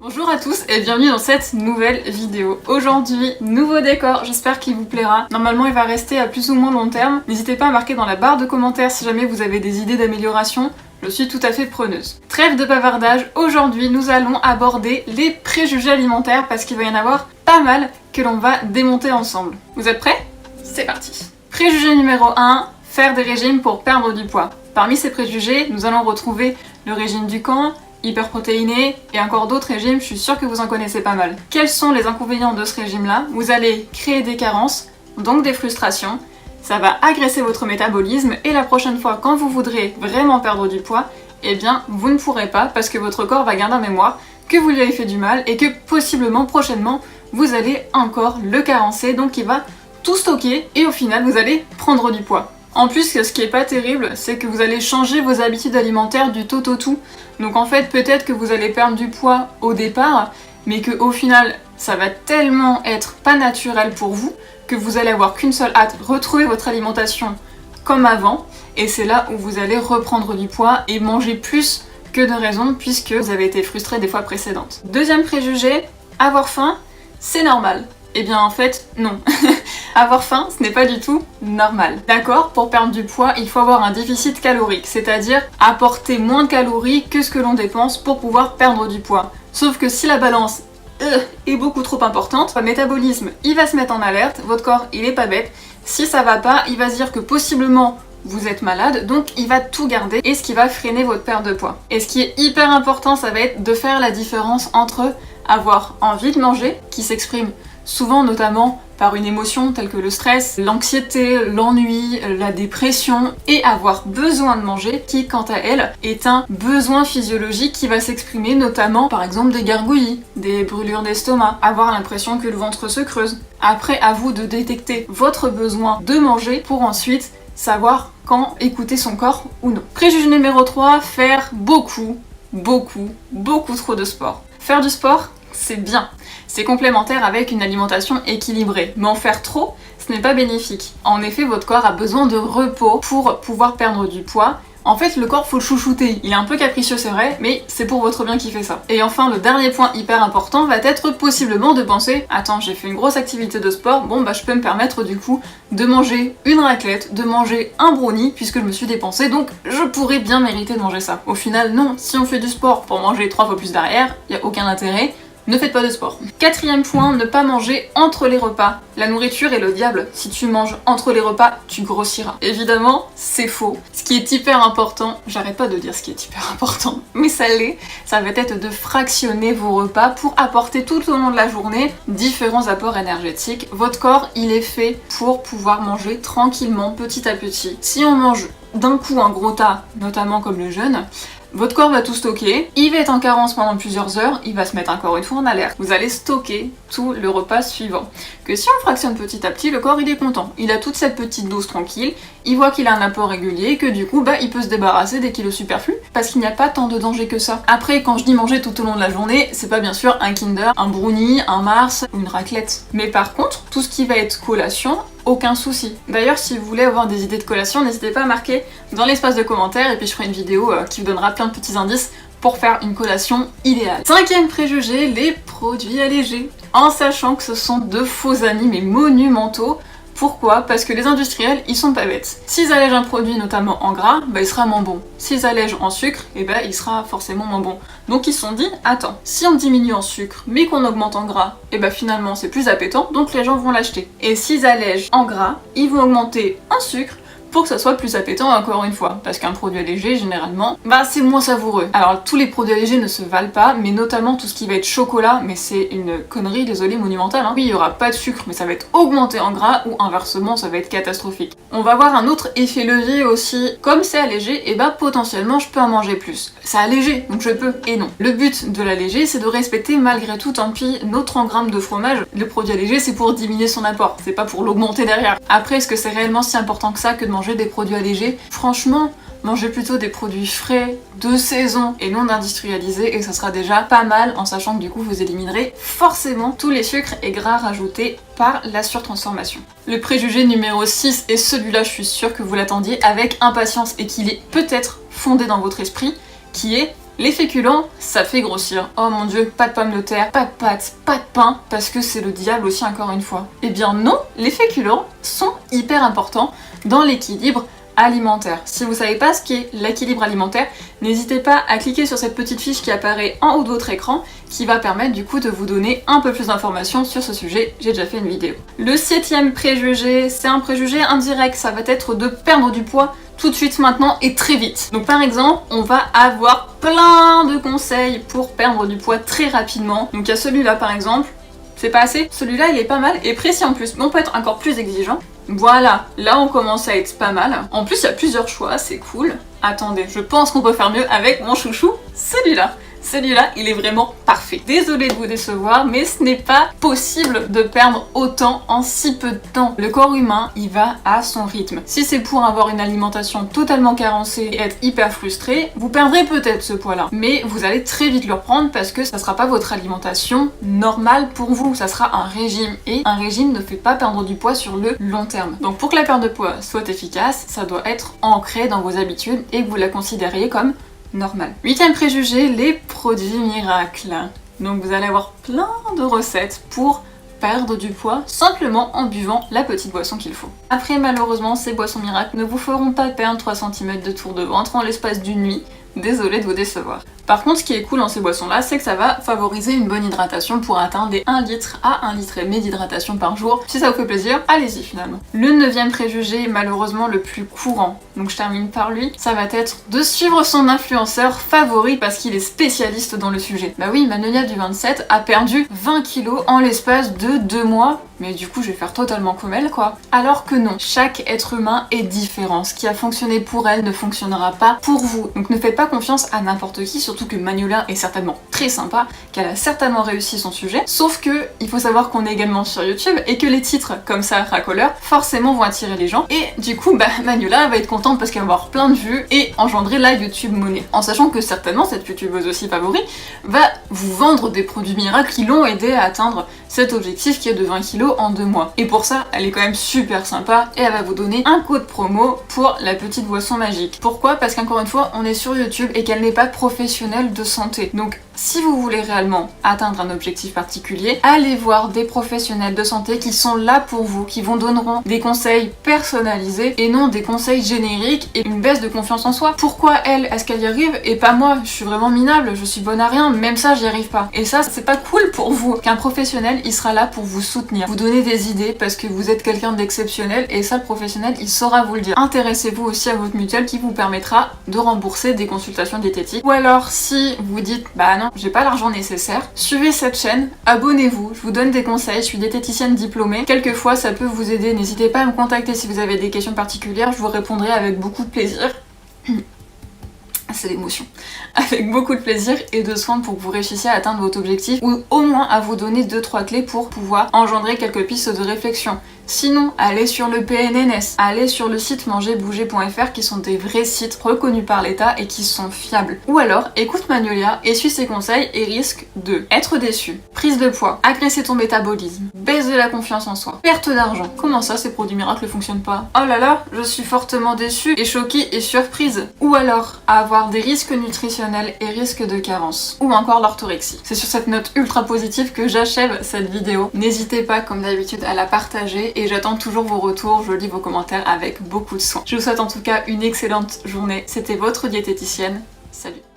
Bonjour à tous et bienvenue dans cette nouvelle vidéo. Aujourd'hui, nouveau décor, j'espère qu'il vous plaira. Normalement il va rester à plus ou moins long terme. N'hésitez pas à marquer dans la barre de commentaires si jamais vous avez des idées d'amélioration. Je suis tout à fait preneuse. Trêve de bavardage, aujourd'hui nous allons aborder les préjugés alimentaires parce qu'il va y en avoir pas mal que l'on va démonter ensemble. Vous êtes prêts? C'est parti. Préjugé numéro 1, faire des régimes pour perdre du poids. Parmi ces préjugés, nous allons retrouver le régime du camp, hyperprotéiné et encore d'autres régimes, je suis sûre que vous en connaissez pas mal. Quels sont les inconvénients de ce régime-là? Vous allez créer des carences, donc des frustrations, ça va agresser votre métabolisme et la prochaine fois quand vous voudrez vraiment perdre du poids, eh bien vous ne pourrez pas parce que votre corps va garder en mémoire que vous lui avez fait du mal et que possiblement prochainement vous allez encore le carencer, donc il va tout stocker et au final vous allez prendre du poids. En plus, ce qui est pas terrible, c'est que vous allez changer vos habitudes alimentaires du tout au tout. Donc en fait, peut-être que vous allez perdre du poids au départ, mais que au final, ça va tellement être pas naturel pour vous que vous allez avoir qu'une seule hâte, retrouver votre alimentation comme avant, et c'est là où vous allez reprendre du poids et manger plus que de raison puisque vous avez été frustré des fois précédentes. Deuxième préjugé, avoir faim, c'est normal. Eh bien en fait, non. Avoir faim, ce n'est pas du tout normal. D'accord, pour perdre du poids, il faut avoir un déficit calorique, c'est-à-dire apporter moins de calories que ce que l'on dépense pour pouvoir perdre du poids. Sauf que si la balance est beaucoup trop importante, votre métabolisme, il va se mettre en alerte, votre corps, il est pas bête. Si ça va pas, il va se dire que possiblement vous êtes malade, donc il va tout garder et ce qui va freiner votre perte de poids. Et ce qui est hyper important, ça va être de faire la différence entre avoir envie de manger, qui s'exprime souvent notamment par une émotion telle que le stress, l'anxiété, l'ennui, la dépression, et avoir besoin de manger qui, quant à elle, est un besoin physiologique qui va s'exprimer notamment par exemple des gargouillis, des brûlures d'estomac, avoir l'impression que le ventre se creuse. Après, à vous de détecter votre besoin de manger pour ensuite savoir quand écouter son corps ou non. Préjugé numéro 3, faire beaucoup trop de sport. Faire du sport, c'est bien. C'est complémentaire avec une alimentation équilibrée, mais en faire trop, ce n'est pas bénéfique. En effet, votre corps a besoin de repos pour pouvoir perdre du poids. En fait, le corps, faut le chouchouter. Il est un peu capricieux, c'est vrai, mais c'est pour votre bien qu'il fait ça. Et enfin, le dernier point hyper important va être possiblement de penser « Attends, j'ai fait une grosse activité de sport, bon bah je peux me permettre du coup de manger une raclette, de manger un brownie, puisque je me suis dépensée, donc je pourrais bien mériter de manger ça. » Au final, non. Si on fait du sport pour manger 3 fois plus derrière, il n'y a aucun intérêt. Ne faites pas de sport. Quatrième point, ne pas manger entre les repas. La nourriture est le diable. Si tu manges entre les repas, tu grossiras. Évidemment, c'est faux. Ce qui est hyper important, j'arrête pas de dire ce qui est hyper important, mais ça l'est, ça va être de fractionner vos repas pour apporter tout au long de la journée différents apports énergétiques. Votre corps, il est fait pour pouvoir manger tranquillement, petit à petit. Si on mange d'un coup un gros tas, notamment comme le jeûne, votre corps va tout stocker, il va être en carence pendant plusieurs heures, il va se mettre encore une fois en alerte. Vous allez stocker tout le repas suivant. Que si on fractionne petit à petit, le corps il est content. Il a toute cette petite dose tranquille, il voit qu'il a un apport régulier, que du coup il peut se débarrasser des kilos superflus parce qu'il n'y a pas tant de danger que ça. Après, quand je dis manger tout au long de la journée, c'est pas bien sûr un Kinder, un brownie, un Mars ou une raclette. Mais par contre, tout ce qui va être collation, aucun souci. D'ailleurs, si vous voulez avoir des idées de collation, n'hésitez pas à marquer dans l'espace de commentaires et puis je ferai une vidéo qui vous donnera plein de petits indices pour faire une collation idéale. Cinquième préjugé, les produits allégés. En sachant que ce sont de faux amis mais monumentaux. Pourquoi? Parce que les industriels, ils sont pas bêtes. S'ils allègent un produit, notamment en gras, il sera moins bon. S'ils allègent en sucre, il sera forcément moins bon. Donc ils se sont dit, attends, si on diminue en sucre, mais qu'on augmente en gras, finalement c'est plus appétant, donc les gens vont l'acheter. Et s'ils allègent en gras, ils vont augmenter en sucre, pour que ça soit plus appétant encore une fois. Parce qu'un produit allégé, généralement, c'est moins savoureux. Alors tous les produits allégés ne se valent pas, mais notamment tout ce qui va être chocolat, mais c'est une connerie, désolé, monumentale. Oui, il y aura pas de sucre, mais ça va être augmenté en gras, ou inversement, ça va être catastrophique. On va voir un autre effet levier aussi. Comme c'est allégé, potentiellement je peux en manger plus. C'est allégé, donc je peux, et non. Le but de l'allégé, c'est de respecter malgré tout, tant pis, nos 30 grammes de fromage. Le produit allégé, c'est pour diminuer son apport, c'est pas pour l'augmenter derrière. Après, est-ce que c'est réellement si important que ça que de manger des produits allégés? Franchement, mangez plutôt des produits frais, de saison et non industrialisés et ça sera déjà pas mal en sachant que du coup vous éliminerez forcément tous les sucres et gras rajoutés par la surtransformation. Le préjugé numéro 6, et celui-là je suis sûre que vous l'attendiez avec impatience et qu'il est peut-être fondé dans votre esprit, qui est Les féculents, ça fait grossir. Oh mon dieu, pas de pommes de terre, pas de pâtes, pas de pain, parce que c'est le diable aussi encore une fois. Eh bien non, les féculents sont hyper importants dans l'équilibre alimentaire. Si vous savez pas ce qu'est l'équilibre alimentaire, n'hésitez pas à cliquer sur cette petite fiche qui apparaît en haut de votre écran, qui va permettre du coup de vous donner un peu plus d'informations sur ce sujet. J'ai déjà fait une vidéo. Le 7e préjugé, c'est un préjugé indirect, ça va être de perdre du poids tout de suite maintenant et très vite. Donc par exemple, on va avoir plein de conseils pour perdre du poids très rapidement. Donc il y a celui-là par exemple, c'est pas assez. Celui-là il est pas mal et précis en plus, mais on peut être encore plus exigeant. Voilà, là on commence à être pas mal. En plus il y a plusieurs choix, c'est cool. Attendez, je pense qu'on peut faire mieux avec mon chouchou, celui-là. Celui-là, il est vraiment parfait. Désolée de vous décevoir, mais ce n'est pas possible de perdre autant en si peu de temps. Le corps humain, il va à son rythme. Si c'est pour avoir une alimentation totalement carencée et être hyper frustré, vous perdrez peut-être ce poids-là. Mais vous allez très vite le reprendre parce que ça sera pas votre alimentation normale pour vous. Ça sera un régime. Et un régime ne fait pas perdre du poids sur le long terme. Donc pour que la perte de poids soit efficace, ça doit être ancré dans vos habitudes et que vous la considériez comme normal. 8e préjugé, les produits miracles. Donc vous allez avoir plein de recettes pour perdre du poids simplement en buvant la petite boisson qu'il faut. Après malheureusement ces boissons miracles ne vous feront pas perdre 3 cm de tour de ventre en l'espace d'une nuit. Désolée de vous décevoir. Par contre, ce qui est cool dans ces boissons-là, c'est que ça va favoriser une bonne hydratation pour atteindre les 1 litre à 1 litre et demi d'hydratation par jour. Si ça vous fait plaisir, allez-y finalement. Le 9e préjugé, malheureusement le plus courant, donc je termine par lui, ça va être de suivre son influenceur favori parce qu'il est spécialiste dans le sujet. Bah oui, Manolia du 27 a perdu 20 kilos en l'espace de 2 mois. Mais du coup, je vais faire totalement comme elle, quoi. Alors que non, chaque être humain est différent. Ce qui a fonctionné pour elle ne fonctionnera pas pour vous. Donc ne faites pas confiance à n'importe qui, surtout que Magnolia est certainement très sympa, qu'elle a certainement réussi son sujet. Sauf que, il faut savoir qu'on est également sur YouTube et que les titres comme ça, racoleurs, forcément vont attirer les gens. Et du coup, bah, Magnolia va être contente parce qu'elle va avoir plein de vues et engendrer la YouTube monnaie. En sachant que certainement, cette youtubeuse aussi favori va vous vendre des produits miracles qui l'ont aidé à atteindre cet objectif qui est de 20 kg en 2 mois. Et pour ça, elle est quand même super sympa et elle va vous donner un code promo pour la petite boisson magique. Pourquoi ? Parce qu'encore une fois, on est sur YouTube et qu'elle n'est pas professionnelle de santé. Donc, si vous voulez réellement atteindre un objectif particulier, allez voir des professionnels de santé qui sont là pour vous, qui vous donneront des conseils personnalisés et non des conseils génériques et une baisse de confiance en soi. Pourquoi elle, est-ce qu'elle y arrive et pas moi ? Je suis vraiment minable, je suis bonne à rien, même ça j'y arrive pas. Et ça, c'est pas cool pour vous. Qu'un professionnel, il sera là pour vous soutenir, vous donner des idées parce que vous êtes quelqu'un d'exceptionnel et ça, le professionnel, il saura vous le dire. Intéressez-vous aussi à votre mutuelle qui vous permettra de rembourser des consultations diététiques. Ou alors, si vous dites, bah non, j'ai pas l'argent nécessaire, suivez cette chaîne, abonnez-vous, je vous donne des conseils, je suis diététicienne diplômée, quelquefois ça peut vous aider, n'hésitez pas à me contacter si vous avez des questions particulières, je vous répondrai avec beaucoup de plaisir. C'est l'émotion. Avec beaucoup de plaisir et de soin pour que vous réussissiez à atteindre votre objectif ou au moins à vous donner 2-3 clés pour pouvoir engendrer quelques pistes de réflexion. Sinon, allez sur le PNNS, allez sur le site mangerbouger.fr qui sont des vrais sites reconnus par l'État et qui sont fiables. Ou alors, écoute Magnolia et suis ses conseils et risque de être déçu, prise de poids, agresser ton métabolisme, baisse de la confiance en soi, perte d'argent. Comment ça, ces produits miracles ne fonctionnent pas ? Oh là là, je suis fortement déçue et choquée et surprise. Ou alors, avoir des risques nutritionnels et risques de carence. Ou encore l'orthorexie. C'est sur cette note ultra positive que j'achève cette vidéo. N'hésitez pas, comme d'habitude, à la partager et j'attends toujours vos retours, je lis vos commentaires avec beaucoup de soin. Je vous souhaite en tout cas une excellente journée. C'était votre diététicienne. Salut!